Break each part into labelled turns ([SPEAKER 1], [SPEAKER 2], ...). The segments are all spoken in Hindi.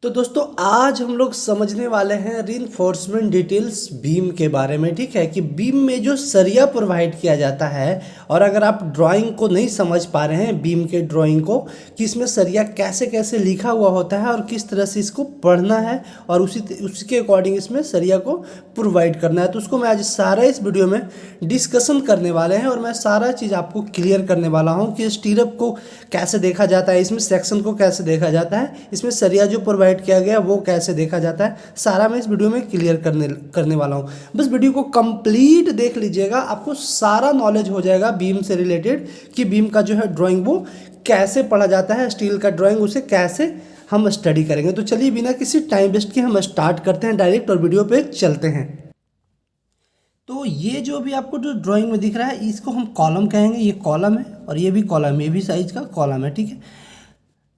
[SPEAKER 1] तो दोस्तों आज हम लोग समझने वाले हैं रीइंफोर्समेंट डिटेल्स बीम के बारे में। ठीक है कि बीम में जो सरिया प्रोवाइड किया जाता है, और अगर आप ड्राइंग को नहीं समझ पा रहे हैं बीम के ड्राइंग को कि इसमें सरिया कैसे कैसे लिखा हुआ होता है और किस तरह से इसको पढ़ना है और उसके अकॉर्डिंग इसमें सरिया को प्रोवाइड करना है, तो उसको मैं आज सारा इस वीडियो में डिस्कशन करने वाले हैं। और मैं सारा चीज़ आपको क्लियर करने वाला हूँ कि स्टीरअप को कैसे देखा जाता है, इसमें सेक्शन को कैसे देखा जाता है, इसमें सरिया जो प्रोवाइड किया गया वो कैसे देखा जाता है, सारा मैं इस वीडियो में क्लियर करने वाला हूँ। बस वीडियो को कंप्लीट देख लीजिएगा, आपको सारा नॉलेज हो जाएगा बीम से रिलेटेड कि बीम का जो है ड्राइंग वो कैसे पढ़ा जाता है, स्टील का ड्राइंग उसे कैसे हम स्टडी करेंगे। तो चलिए बिना किसी टाइम वेस्ट के हम स्टार्ट करते हैं डायरेक्ट और वीडियो पे चलते हैं। तो ये जो भी आपको जो ड्राइंग में दिख रहा है इसको हम कॉलम कहेंगे, ये कॉलम है और ये भी कॉलम, ये भी साइज का कॉलम है। ठीक है,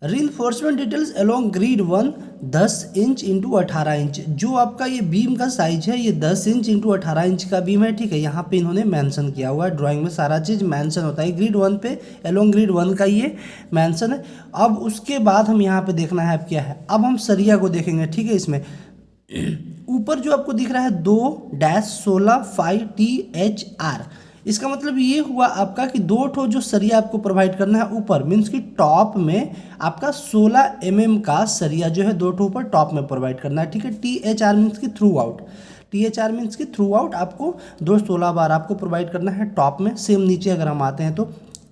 [SPEAKER 1] reinforcement details along grid 1 10 inch into 18 inch. जो आपका ये बीम का साइज है ये 10 इंच इंटू 18 इंच का बीम है। ठीक है, यहाँ पे इन्होंने मेंशन किया हुआ है, ड्राइंग में सारा चीज़ मेंशन होता है। ग्रिड 1 पे अलोंग ग्रिड 1 का ये मेंशन है। अब उसके बाद हम यहाँ पे देखना है अब क्या है, अब हम सरिया को देखेंगे। ठीक है, इसमें ऊपर जो आपको दिख रहा है 2-16 5THR, इसका मतलब ये हुआ आपका कि दो ठो जो सरिया आपको प्रोवाइड करना है ऊपर, मीन्स कि टॉप में आपका 16 mm का सरिया जो है दो ठो ऊपर टॉप में प्रोवाइड करना है। ठीक है, THR मीन्स की थ्रू आउट, THR मीन्स की थ्रू आउट आपको 16 बार आपको प्रोवाइड करना है टॉप में। सेम नीचे अगर हम आते हैं तो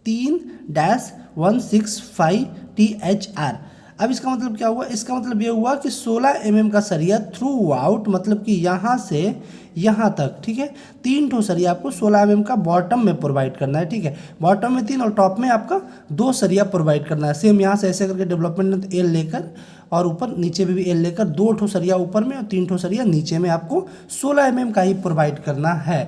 [SPEAKER 1] 3-165THR। अब इसका मतलब क्या हुआ, इसका मतलब ये हुआ कि 16 mm का सरिया थ्रू आउट, मतलब कि यहाँ से यहाँ तक। ठीक है, 3 ठो सरिया आपको 16 mm का बॉटम में प्रोवाइड करना है। ठीक है, बॉटम में 3 और टॉप में आपका 2 सरिया प्रोवाइड करना है। सेम यहाँ से ऐसे करके डेवलपमेंट एल लेकर और ऊपर नीचे में भी एल लेकर 2 ठो सरिया ऊपर में और 3 ठो सरिया नीचे में आपको 16 mm का ही प्रोवाइड करना है।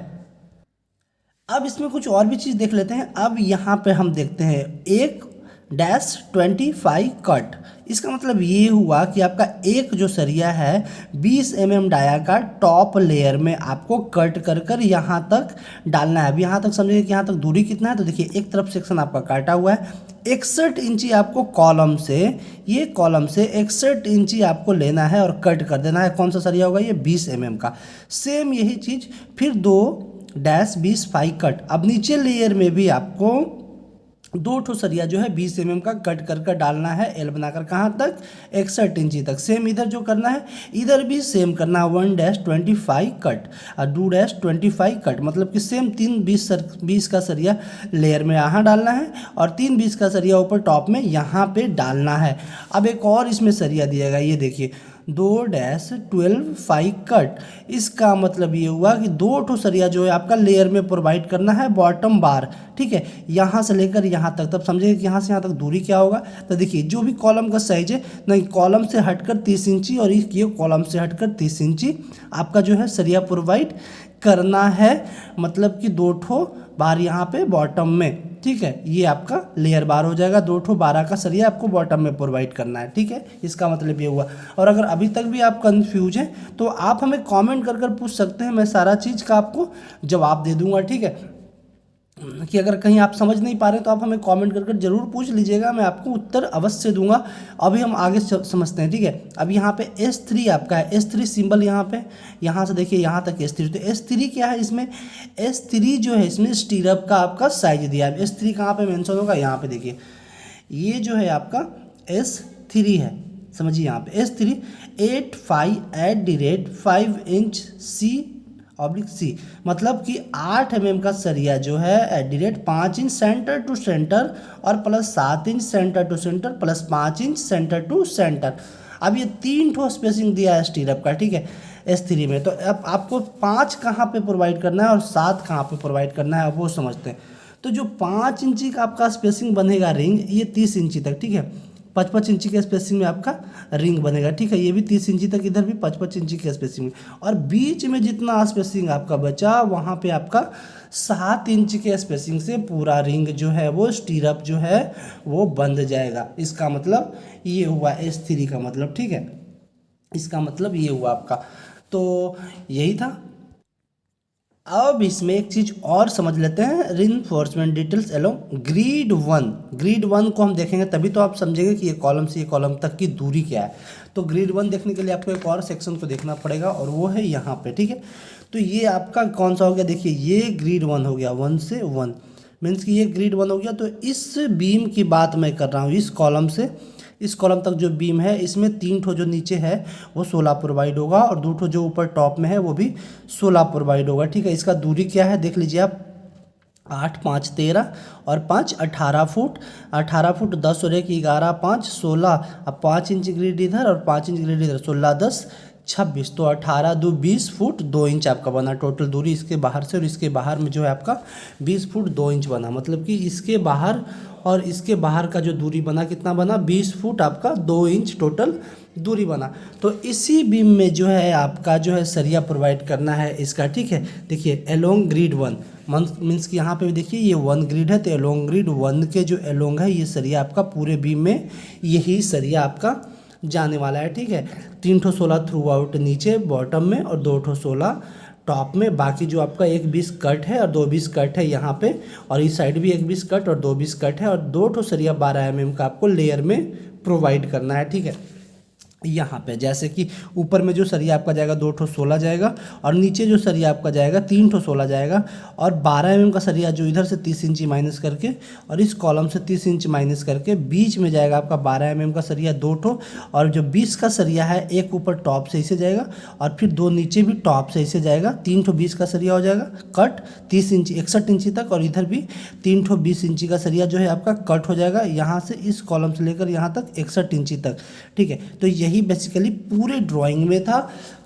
[SPEAKER 1] अब इसमें कुछ और भी चीज़ देख लेते हैं। अब यहाँ पे हम देखते हैं 1-25 कट। इसका मतलब ये हुआ कि आपका एक जो सरिया है 20 mm डाया का टॉप लेयर में आपको कट कर कर यहाँ तक डालना है। अब यहाँ तक समझिए कि यहाँ तक दूरी कितना है, तो देखिए एक तरफ सेक्शन आपका काटा हुआ है 61 इंची आपको कॉलम से, ये कॉलम से 61 इंची आपको लेना है और कट कर देना है। कौन सा सरिया होगा, ये 20 mm का। सेम यही चीज़ फिर 2-25 कट। अब नीचे लेयर में भी आपको 2 ठो सरिया जो है 20 mm का कट कर कर डालना है, एल बनाकर कहाँ तक, 61 इंची तक। सेम इधर जो करना है इधर भी सेम करना है, 1-25 कट और 2-25 कट, मतलब कि सेम 3-20 का सरिया लेयर में यहाँ डालना है और 3-20 का सरिया ऊपर टॉप में यहाँ पे डालना है। अब एक और इसमें सरिया दिएगा, ये देखिए 2-12 कट। इसका मतलब ये हुआ कि 2 ठो सरिया जो है आपका लेयर में प्रोवाइड करना है बॉटम बार। ठीक है, यहाँ से लेकर यहाँ तक, तब समझिए कि यहाँ से यहाँ तक दूरी क्या होगा। तो देखिए जो भी कॉलम का साइज है, नहीं कॉलम से हटकर 30 इंची और ये कॉलम से हटकर 30 इंची आपका जो है सरिया प्रोवाइड करना है, मतलब कि 2 ठो बार यहाँ पे बॉटम में। ठीक है, ये आपका लेयर बार हो जाएगा, 2 ठो 12 का सरिया आपको बॉटम में प्रोवाइड करना है। ठीक है, इसका मतलब ये हुआ। और अगर अभी तक भी आप कंफ्यूज हैं तो आप हमें कमेंट कर कर पूछ सकते हैं, मैं सारा चीज़ का आपको जवाब दे दूंगा। ठीक है, कि अगर कहीं आप समझ नहीं पा रहे तो आप हमें कमेंट कर कर जरूर पूछ लीजिएगा, मैं आपको उत्तर अवश्य दूंगा। अभी हम आगे समझते हैं। ठीक है, अब यहाँ पे S3 आपका है, S3 सिंबल यहाँ पे, यहाँ से देखिए यहाँ तक S3। तो S3 क्या है, इसमें S3 जो है इसमें स्टीरअप का आपका साइज दिया है। S3 कहाँ पे मेंशन होगा, यहाँ पे देखिए ये जो है आपका S3 है, समझिए यहाँ पे S3 85/5 इंच C/C, मतलब कि 8 mm का सरिया जो है @ 5 इंच सेंटर टू सेंटर और plus 7 inch centre to centre plus 5 inch centre to centre. अब ये 3 ठो स्पेसिंग दिया है स्टीरअप का। ठीक है, S3 में। तो अब आपको 5 कहाँ पे प्रोवाइड करना है और 7 कहाँ पे प्रोवाइड करना है, अब वो समझते हैं। तो जो 5 इंची का आपका स्पेसिंग बनेगा रिंग, ये 30 इंची तक। ठीक है, 55 इंची के स्पेसिंग में आपका रिंग बनेगा। ठीक है, ये भी 30 इंची तक, इधर भी 55 इंची के स्पेसिंग में, और बीच में जितना स्पेसिंग आपका बचा वहाँ पे आपका 7 इंच के स्पेसिंग से पूरा रिंग जो है वो स्टीरअप जो है वो बंध जाएगा। इसका मतलब ये हुआ S3 का मतलब। ठीक है, इसका मतलब ये हुआ आपका। तो यही था। अब इसमें एक चीज़ और समझ लेते हैं, reinforcement details along grid 1। Grid 1 को हम देखेंगे तभी तो आप समझेंगे कि ये कॉलम से ये कॉलम तक की दूरी क्या है। तो ग्रिड 1 देखने के लिए आपको एक और सेक्शन को देखना पड़ेगा और वो है यहाँ पे, ठीक है। तो ये आपका कौन सा हो गया, देखिए ये ग्रिड 1 हो गया, 1 से 1 मीन्स कि ये ग्रिड 1 हो गया। तो इस बीम की बात मैं कर रहा हूँ, इस कॉलम से इस कॉलम तक जो बीम है, इसमें 3 ठो जो नीचे है वो 16 प्रोवाइड होगा और 2 ठो जो ऊपर टॉप में है वो भी 16 प्रोवाइड होगा, ठीक है। इसका दूरी क्या है देख लीजिए आप, 8 5 13 और 5 18 फुट, 18 फुट 10 और 1 11 5 16। अब 5 इंच ग्रिड इधर और 5 इंच ग्रिड इधर, 16 10 26, तो 18 2 20 फुट 2 इंच आपका बना टोटल दूरी इसके बाहर से। और इसके बाहर में जो है आपका 20 फुट 2 इंच बना, मतलब कि इसके बाहर और इसके बाहर का जो दूरी बना कितना बना, 20 फुट आपका 2 इंच टोटल दूरी बना। तो इसी बीम में जो है आपका जो है सरिया प्रोवाइड करना है इसका, ठीक है। देखिए एलोंग ग्रिड 1 मीन्स कि यहाँ पे भी देखिए ये 1 ग्रिड है, तो एलोंग ग्रिड 1 के जो एलोंग है ये सरिया आपका पूरे बीम में यही सरिया आपका जाने वाला है, ठीक है। 3 ठो 16 थ्रू आउट नीचे बॉटम में और 2 ठो 16 टॉप में, बाकी जो आपका 1 20 कट है और 2 20 कट है यहाँ पे, और इस साइड भी 1 20 कट और 2 20 कट है, और 2 ठो सरिया 12 mm का आपको लेयर में प्रोवाइड करना है, ठीक है। यहाँ पे जैसे कि ऊपर में जो सरिया आपका जाएगा 2 ठो 16 जाएगा और नीचे जो सरिया आपका जाएगा 3 ठो 16 जाएगा, और 12 mm का सरिया जो इधर से 30 इंची माइनस करके और इस कॉलम से 30 इंच माइनस करके बीच में जाएगा आपका 12 mm का सरिया 2 ठो, और जो 20 का सरिया है एक ऊपर टॉप से इसे जाएगा और फिर 2 नीचे भी टॉप से इसे जाएगा, 3 ठो 20 का सरिया हो जाएगा कट 30 इंची 61 इंची तक, और इधर भी 3 ठो 20 इंची का सरिया जो है आपका कट हो जाएगा यहाँ से इस कॉलम से लेकर यहाँ तक 61 इंची तक, ठीक है। तो यही बेसिकली पूरे ड्राइंग में था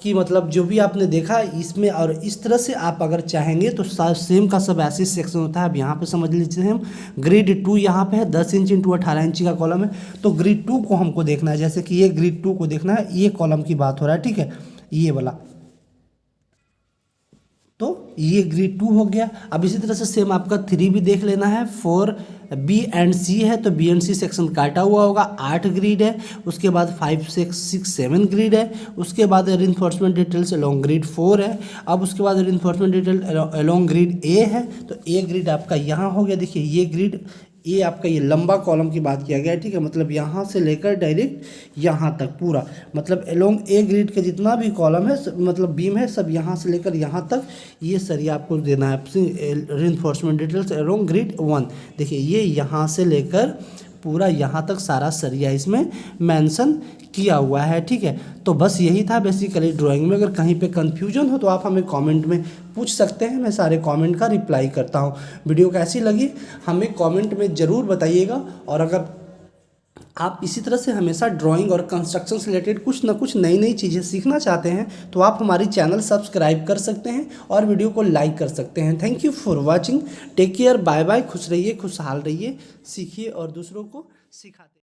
[SPEAKER 1] कि मतलब जो भी आपने देखा इसमें, और इस तरह से आप अगर चाहेंगे तो सेम का सब ऐसे सेक्शन होता है। अब यहाँ पे समझ लीजिए हम ग्रिड 2 यहाँ पे है 10 इंच इंटू 18 इंची का कॉलम है, तो ग्रिड 2 को हमको देखना है, जैसे कि ये ग्रिड 2 को देखना है, ये कॉलम की बात हो रहा है, ठीक है, ये वाला। तो ये ग्रिड 2 हो गया। अब इसी तरह से सेम आपका 3 भी देख लेना है। 4 बी एंड सी है, तो बी एंड सी सेक्शन काटा हुआ होगा, 8 ग्रिड है। उसके बाद 5 6 7 ग्रिड है। उसके बाद रीइंफोर्समेंट डिटेल्स अलोंग ग्रिड 4 है। अब उसके बाद रीइंफोर्समेंट डिटेल अलोंग ग्रिड ए है, तो ए ग्रिड आपका यहाँ हो गया। देखिए ये ग्रिड ये आपका ये लंबा कॉलम की बात किया गया है, ठीक है, मतलब यहाँ से लेकर डायरेक्ट यहाँ तक पूरा, मतलब अलोंग ए ग्रिड के जितना भी कॉलम है मतलब बीम है सब यहाँ से लेकर यहाँ तक ये सरिया आपको देना है रीइंफोर्समेंट डिटेल्स अलोंग ग्रिड 1। देखिए ये यहाँ से लेकर पूरा यहाँ तक सारा सरिया इसमें मेंशन किया हुआ है, ठीक है। तो बस यही था बेसिकली ड्राइंग में। अगर कहीं पे कंफ्यूजन हो तो आप हमें कमेंट में पूछ सकते हैं, मैं सारे कमेंट का रिप्लाई करता हूँ। वीडियो कैसी लगी हमें कमेंट में ज़रूर बताइएगा, और अगर आप इसी तरह से हमेशा ड्राइंग और कंस्ट्रक्शन से रिलेटेड कुछ ना कुछ नई नई चीज़ें सीखना चाहते हैं तो आप हमारी चैनल सब्सक्राइब कर सकते हैं और वीडियो को लाइक कर सकते हैं। Thank you for watching, take care, bye bye, खुश रहिए, खुशहाल रहिए, सीखिए और दूसरों को सिखाते